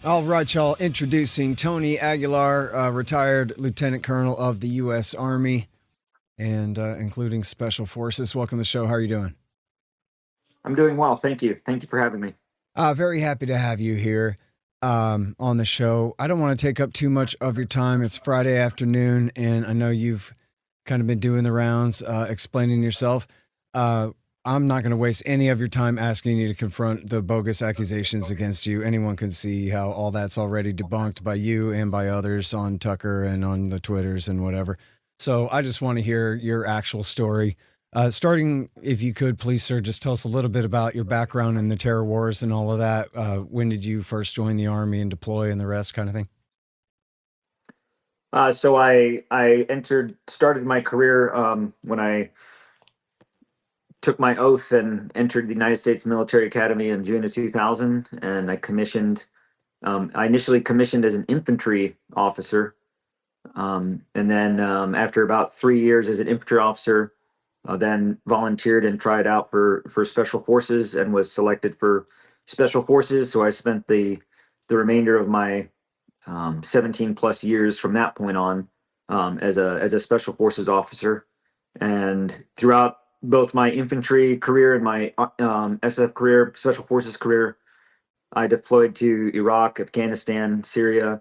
All right, y'all. Introducing Tony Aguilar, retired Lieutenant Colonel of the U.S. Army, and including Special Forces. Welcome to the show. How are you doing? I'm doing well. Thank you. Thank you for having me. Very happy to have you here on the show. I don't want to take up too much of your time. It's Friday afternoon, and I know you've kind of been doing the rounds, explaining yourself. Uh, I'm not going to waste any of your time asking you to confront the bogus accusations against you. Anyone can see how all that's already debunked by you and by others on Tucker and on the Twitters and whatever. So I just want to hear your actual story. Starting, if you could, please, sir, just tell us a little bit about your background in the terror wars and all of that. When did you first join the Army and deploy and the rest kind of thing? So I started my career when I took my oath and entered the United States Military Academy in June of 2000, and I commissioned. I initially commissioned as an infantry officer, and then after about 3 years as an infantry officer, then volunteered and tried out for Special Forces and was selected for Special Forces. So I spent the remainder of my 17 plus years from that point on as a Special Forces officer. And throughout both my infantry career and my SF career, Special Forces career, I deployed to Iraq, Afghanistan, Syria,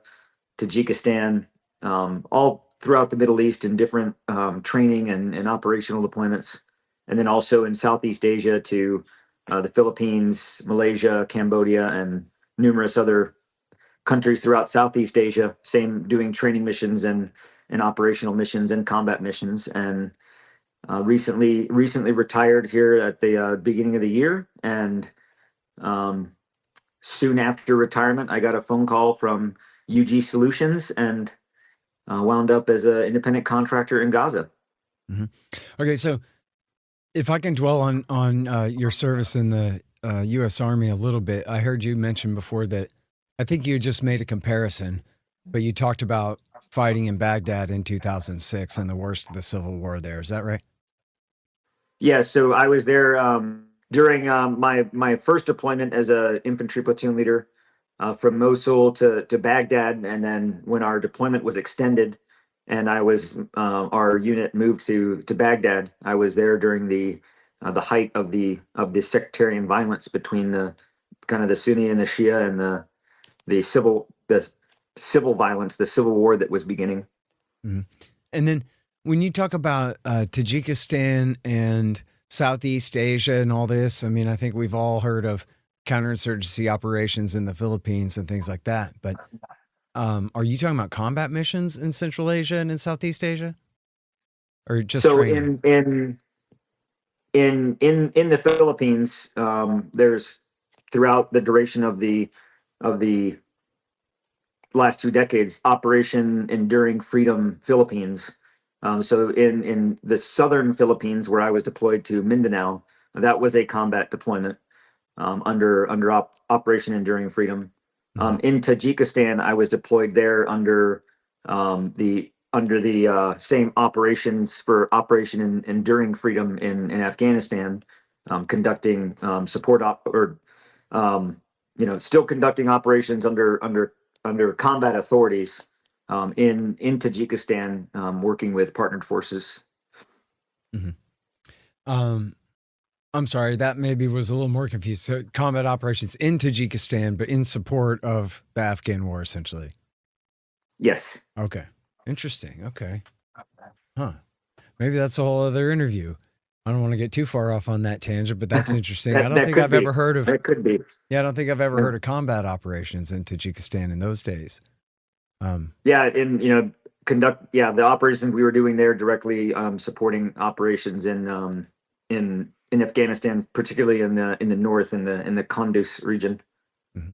Tajikistan, all throughout the Middle East in different training and operational deployments. And then also in Southeast Asia to the Philippines, Malaysia, Cambodia, and numerous other countries throughout Southeast Asia, same doing training missions and operational missions and combat missions. And recently retired here at the beginning of the year. And um, soon after retirement, I got a phone call from UG Solutions and wound up as an independent contractor in Gaza. Hmm. Okay, so if I can dwell on your service in the U.S. Army a little bit, I heard you mention before that I think you just made a comparison, but you talked about fighting in Baghdad in 2006 and the worst of the civil war there. Is that right? Yeah, so I was there during my first deployment as a infantry platoon leader from Mosul to Baghdad, and then when our deployment was extended, and our unit moved to Baghdad, I was there during the height of the sectarian violence between the kind of the Sunni and the Shia and the civil violence, the civil war that was beginning. Hmm. And then when you talk about Tajikistan and Southeast Asia and all this, I mean, I think we've all heard of counterinsurgency operations in the Philippines and things like that. But are you talking about combat missions in Central Asia and in Southeast Asia, or just So training? in the Philippines, there's throughout the duration of the last 2 decades, Operation Enduring Freedom Philippines. So in the southern Philippines, where I was deployed to Mindanao, that was a combat deployment under Operation Enduring Freedom. Hmm. In Tajikistan, I was deployed there under the same operations for Operation Enduring Freedom in Afghanistan, conducting support or still conducting operations under combat authorities in Tajikistan, working with partnered forces. Hmm. Um, I'm sorry, that maybe was a little more confused. So combat operations in Tajikistan, but in support of the Afghan war, essentially. Yes, Okay, interesting. Okay, huh? Maybe that's a whole other interview. I don't want to get too far off on that tangent, but that's interesting. I that don't that think could I've ever be. heard of. That could be. Yeah, I don't think I've ever Yeah. heard of combat operations in Tajikistan in those days. Um, Yeah, and the operations we were doing there directly supporting operations in Afghanistan, particularly in the north in the Kunduz region.